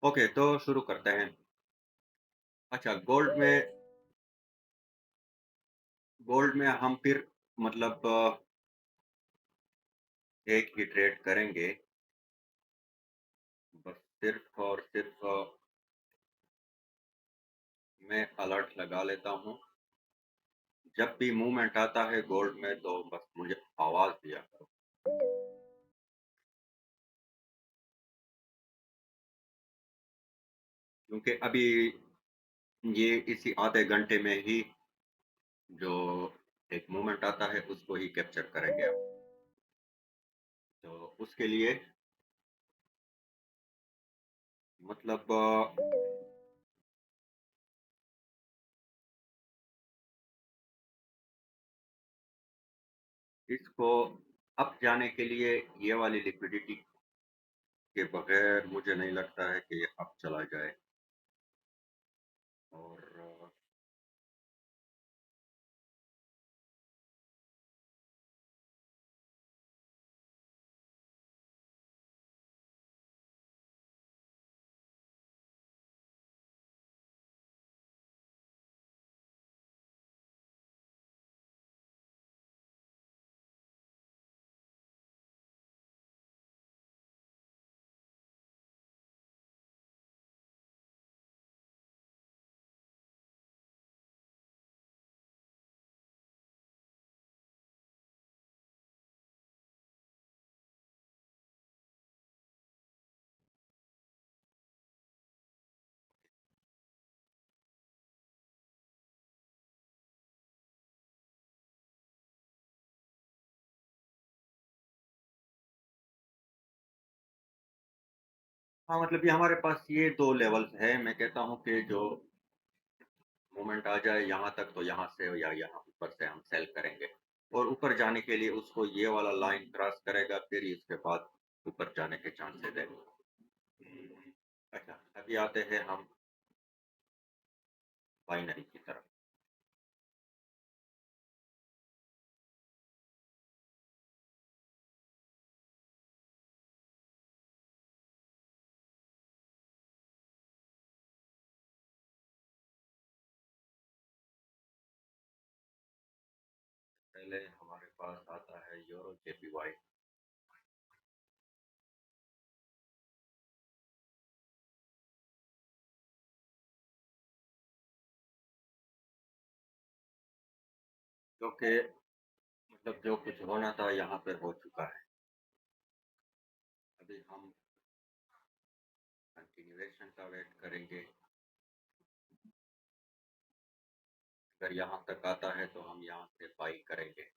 Okay, तो शुरू करते हैं। अच्छा, गोल्ड में हम फिर मतलब एक ही ट्रेड करेंगे, बस सिर्फ़ और सिर्फ़ मैं अलर्ट लगा लेता हूँ। जब भी मूवमेंट आता है गोल्ड में तो बस मुझे आवाज़ दिया करो। क्योंकि अभी ये इसी आधे घंटे में ही जो एक मूवमेंट आता है उसको ही कैप्चर करेंगे हम। तो उसके लिए मतलब इसको अप जाने के लिए ये वाली लिक्विडिटी के बगैर मुझे नहीं लगता है कि ये अप चला जाए। और हाँ, मतलब ये हमारे पास ये 2 लेवल्स हैं। मैं कहता हूँ कि जो मोमेंट आ जाए यहाँ तक तो यहाँ से या यहाँ ऊपर से हम सेल करेंगे। और ऊपर जाने के लिए उसको ये वाला लाइन क्रॉस करेगा, फिर ही उसके बाद ऊपर जाने के चांसेज़ है। अच्छा, अभी आते हैं हम बाइनरी की तरफ। पहले हमारे पास आता है यूरो जेपीवाई। जो कि मतलब जो कुछ होना था यहाँ पर हो चुका है। अभी हम कंटिन्यूएशन का वेट करेंगे। अगर यहाँ तक आता है तो हम यहाँ से बाई करेंगे।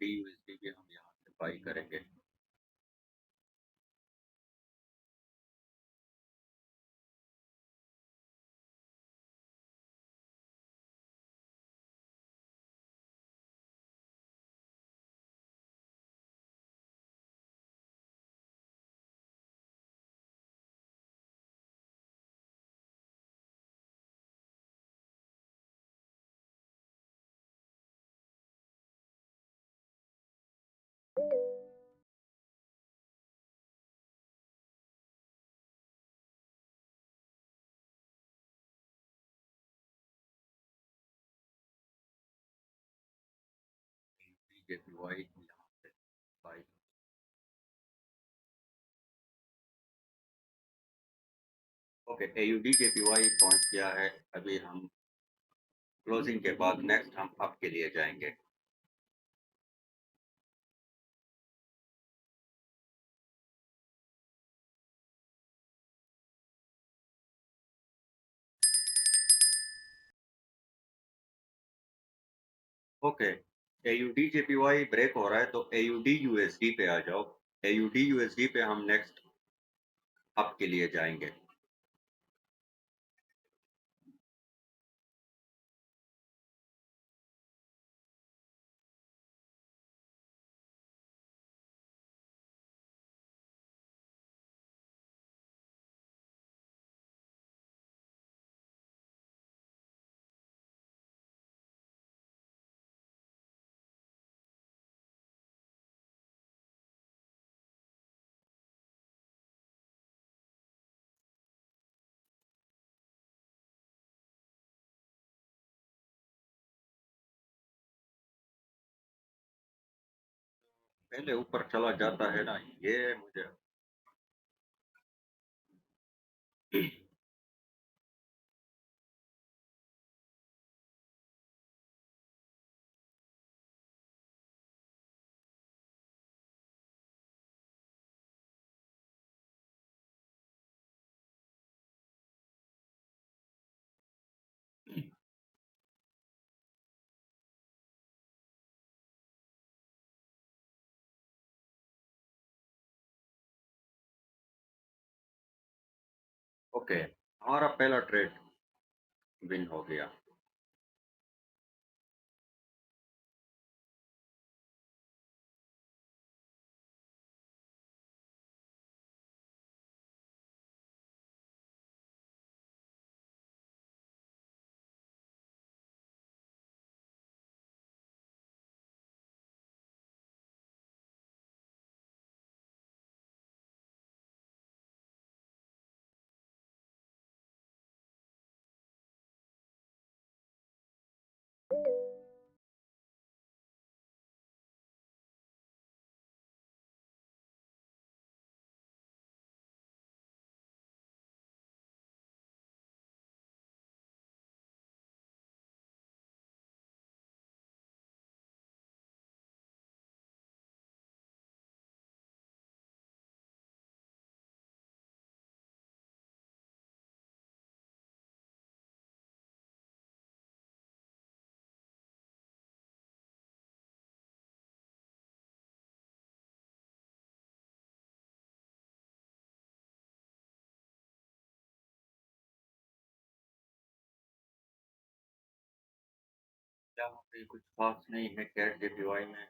डी यूएसडी भी हम यहाँ से बाई करेंगे। जेपीवाई यहाँ से बाई। ओके, एयूडी जेपीवाई पहुँच गया है। अभी हम क्लोजिंग के बाद नेक्स्ट हम अप के लिए जाएंगे। ओके, एयूडी जेपीवाई ब्रेक हो रहा है तो एयूडी यूएसडी पे आ जाओ। एयूडी यूएसडी पे हम नेक्स्ट अप के लिए जाएंगे। पहले ऊपर चला जाता है ना, ये मुझे ओके, हमारा पहला ट्रेड विन हो गया। यहाँ पे कुछ खास नहीं है कैट जेपीवाई में।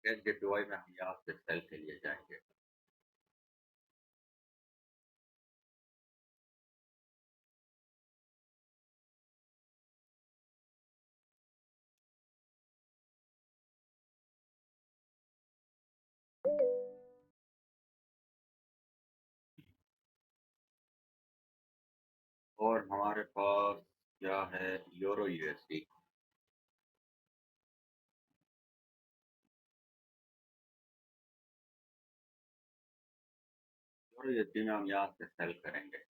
कैट जेपीवाई में हम यहाँ से सेल के लिए जाएंगे। और हमारे पास क्या है, यूरो यूएसडी। यूरो यूएसडी में हम यहाँ से सेल करेंगे।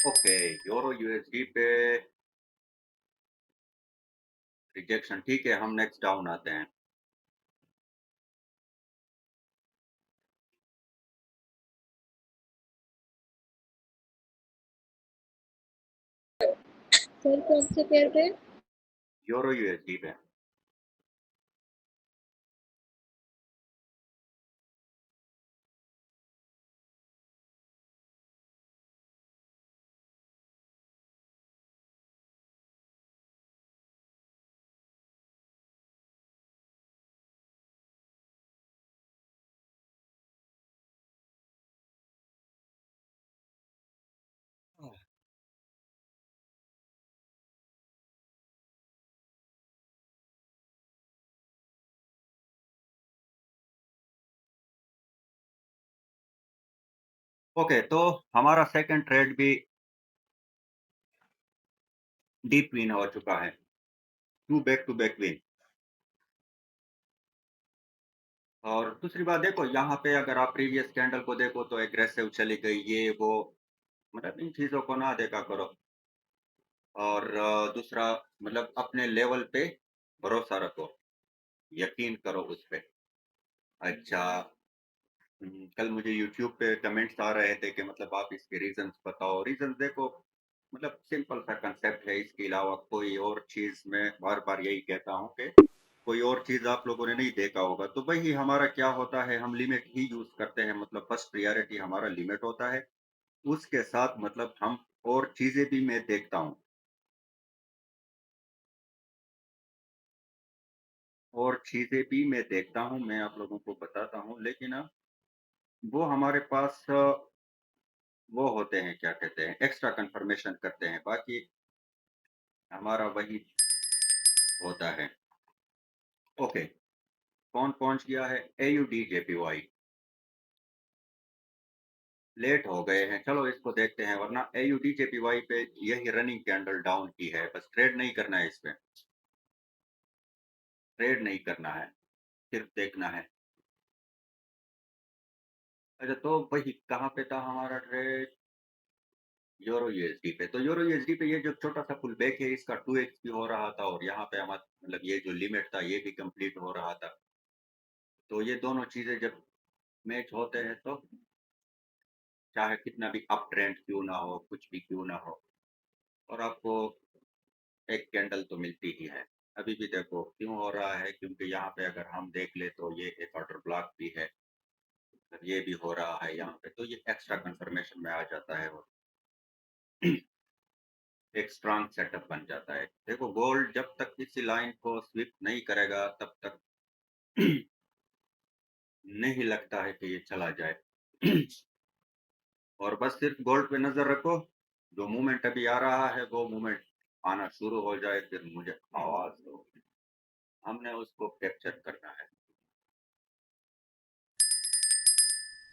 ओके, यूरो यूएसडी पे रिजेक्शन, ठीक है, हम नेक्स्ट डाउन आते हैं। सर कौन से पेयर पे? यूरो यूएसडी पे। ओके, तो हमारा सेकंड ट्रेड भी डीप विन हो चुका है, टू बैक विन। और दूसरी बात देखो, यहाँ पे अगर आप प्रीवियस कैंडल को देखो तो एग्रेसिव चली गई, ये वो, मतलब इन चीजों को ना देखा करो। और दूसरा, मतलब अपने लेवल पे भरोसा रखो, यकीन करो उस पे। अच्छा, कल मुझे यूट्यूब पे कमेंट्स आ रहे थे कि मतलब आप इसके रीजंस बताओ। रीजंस देखो, मतलब सिंपल सा कंसेप्ट है, इसके अलावा कोई और चीज़ मैं बार-बार यही कहता हूँ कि कोई और चीज़ आप लोगों ने नहीं देखा होगा। तो वही हमारा क्या होता है, हम लिमिट ही यूज़ करते हैं, मतलब फर्स्ट प्रायोरिटी हमारा लिमिट होता है। उसके साथ मतलब हम और चीज़ें भी मैं देखता हूँ, और चीज़ें भी मैं देखता हूँ, मैं आप लोगों को बताता हूँ, लेकिन वो हमारे पास वो होते हैं, क्या कहते हैं, एक्स्ट्रा कन्फर्मेशन करते हैं, बाकी हमारा वही होता है। ओके, कौन पहुँच गया है? AUD JPY. लेट हो गए हैं, चलो इसको देखते हैं, वरना एयूडी जेपीवाई पे यही रनिंग कैंडल डाउन की है, बस ट्रेड नहीं करना है इसमें, ट्रेड नहीं करना है, सिर्फ देखना है। अच्छा, तो वही कहाँ पे था हमारा ट्रेड? यूरो यूएसडी पे। तो यूरो यूएसडी पे ये जो छोटा सा पुल बैक है, इसका 2x भी हो रहा था, और यहाँ पे हमारा मतलब ये जो लिमिट था ये भी कंप्लीट हो रहा था। तो ये दोनों चीजें जब मैच होते हैं, तो चाहे कितना भी अप ट्रेंड क्यों ना हो, कुछ भी क्यों ना हो, और आपको एक कैंडल तो मिलती ही है। अभी भी देखो क्यों हो रहा है, क्योंकि यहाँ पे अगर हम देख ले तो ये एक ऑर्डर ब्लॉक भी है, ये भी हो रहा है यहाँ पे, तो ये एक्स्ट्रा कंफर्मेशन में आ जाता है, और एक स्ट्रांग सेटअप बन जाता है। देखो गोल्ड जब तक किसी लाइन को स्विप नहीं करेगा, तब तक नहीं लगता है कि ये चला जाए। और बस सिर्फ गोल्ड पे नजर रखो, जो मूवमेंट अभी आ रहा है वो मूवमेंट आना शुरू हो जाए, फिर मुझे आवाज दो, हमने उसको कैप्चर करना है।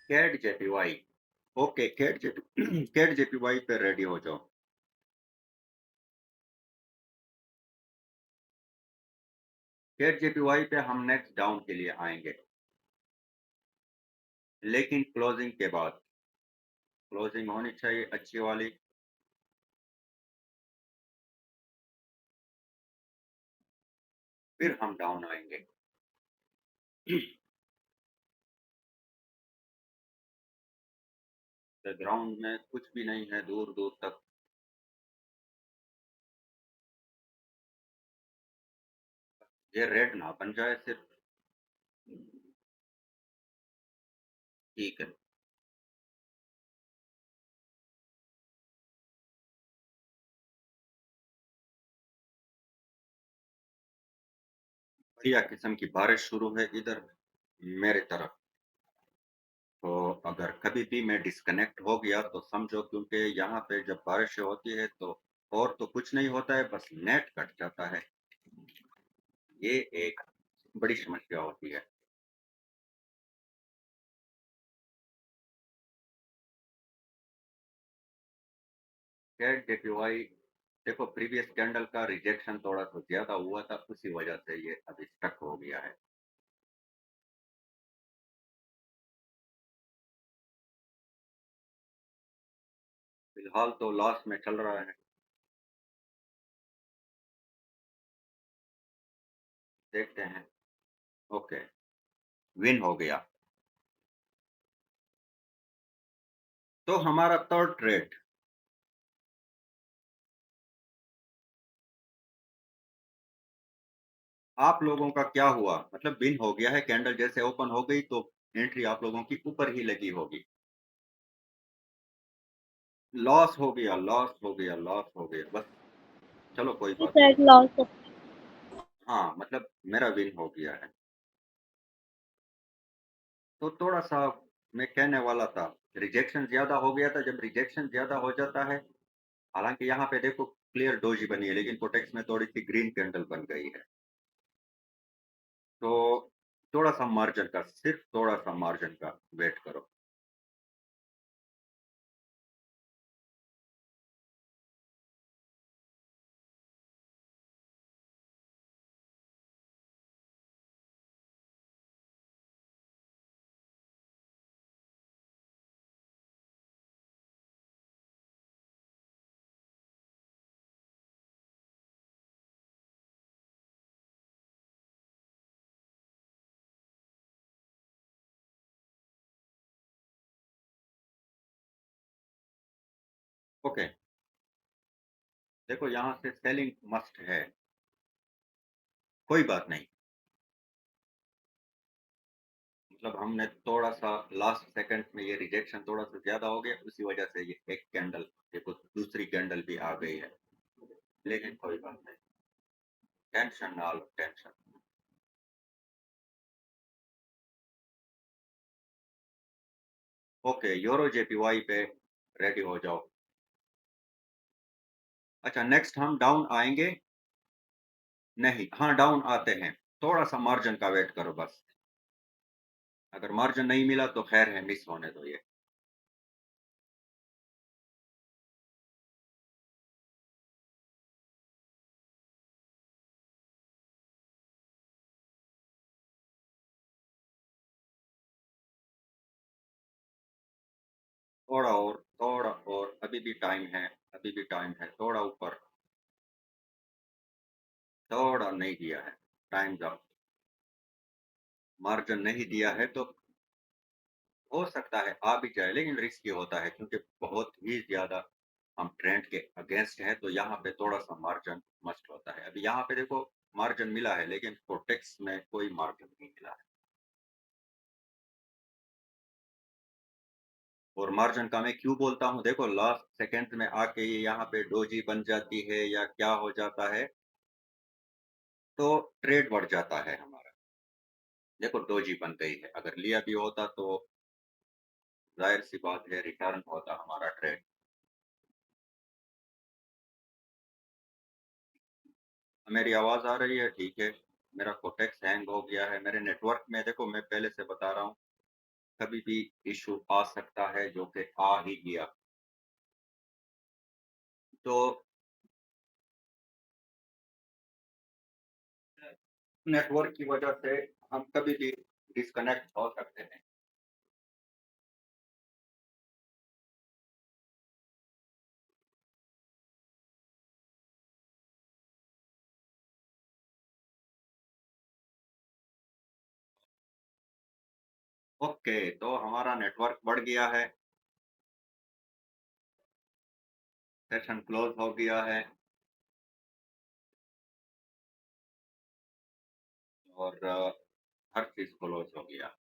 कैट जेपीवाई। ओके, कैट जेपी कैट जेपीवाई पे रेडी हो जाओ। कैट जेपीवाई पे हम नेक्स्ट डाउन के लिए आएंगे, लेकिन क्लोजिंग के बाद, क्लोजिंग होनी चाहिए अच्छी वाली। फिर हम डाउन आएंगे। ग्राउंड में कुछ भी नहीं है दूर दूर तक। ये रेड ना बन जाए सिर्फ, ठीक है। बढ़िया किस्म की बारिश शुरू है इधर मेरे तरफ। तो अगर कभी भी मैं डिस्कनेक्ट हो गया तो समझो, क्योंकि यहाँ पे जब बारिश होती है तो और तो कुछ नहीं होता है, बस नेट कट जाता है। ये एक बड़ी समस्या होती है। कैट जेपीवाई, देखो प्रीवियस कैंडल का रिजेक्शन थोड़ा सा ज्यादा हुआ था, उसी वजह से ये अभी स्टक हो गया है। फिलहाल तो लॉस में चल रहा है, देखते हैं। ओके, विन हो गया। तो हमारा थर्ड ट्रेड, आप लोगों का क्या हुआ? मतलब विन हो गया है, कैंडल जैसे ओपन हो गई तो एंट्री आप लोगों की ऊपर ही लगी होगी। लॉस हो गया, लॉस हो गया, लॉस हो गया, बस। चलो कोई बात नहीं। शायद लॉस हो। हाँ, मतलब मेरा विन हो गया है। तो थोड़ा सा मैं कहने वाला था, रिजेक्शन ज्यादा हो गया था। जब रिजेक्शन ज्यादा हो जाता है, हालांकि यहाँ पे देखो क्लियर डोजी बनी है, लेकिन कोटेक्स में थोड़ी सी ग्रीन कैंडल बन गई है। तो थोड़ा सा मार्जिन का, सिर्फ थोड़ा सा मार्जिन का वेट करो। ओके, देखो यहाँ से सेलिंग मस्ट है, कोई बात नहीं। मतलब हमने थोड़ा-सा लास्ट सेकंड में ये रिजेक्शन थोड़ा-सा ज़्यादा हो गया, उसी वजह से ये एक कैंडल देखो दूसरी कैंडल भी आ गई है। लेकिन कोई बात नहीं, टेंशन ना लो, टेंशन। ओके, यूरो जेपीवाई पे रेडी हो जाओ। अच्छा नेक्स्ट हम डाउन आएँगे? नहीं, हाँ, डाउन आते हैं। थोड़ा-सा मार्जिन का वेट करो बस। अगर मार्जिन नहीं मिला तो खैर है, मिस होने दो ये। थोड़ा और, अभी भी टाइम है, अभी भी टाइम है, थोड़ा ऊपर, थोड़ा नहीं दिया है, टाइम्स अप। मार्जिन नहीं दिया है तो हो सकता है आ भी जाए, लेकिन रिस्की होता है क्योंकि बहुत ही ज़्यादा हम ट्रेंड के अगेंस्ट हैं, तो यहाँ पे थोड़ा-सा मार्जिन मस्ट होता है। अभी यहाँ पे देखो मार्जिन मिला है, लेकिन प्रोटेक्स में कोई मार्जिन नहीं मिला है। और मार्जिन का मैं क्यों बोलता हूँ, देखो लास्ट सेकंड में आके ये यहाँ पे डोजी बन जाती है या क्या हो जाता है, तो ट्रेड बढ़ जाता है हमारा। देखो डोजी बन गई है, अगर लिया भी होता तो ज़ाहिर-सी बात है रिटर्न होता हमारा ट्रेड। मेरी आवाज़ आ रही है? ठीक है। मेरा कोटेक्स हैंग हो गया है, मेरे नेटवर्क में देखो मैं पहले से बता रहा हूँ, कभी भी इश्यू आ सकता है जो कि आ ही गया। तो नेटवर्क की वजह से हम कभी भी डिस्कनेक्ट हो सकते हैं। ओके, तो हमारा नेटवर्क बढ़ गया है, सेशन क्लोज़ हो गया है और हर चीज़ क्लोज़ हो गया।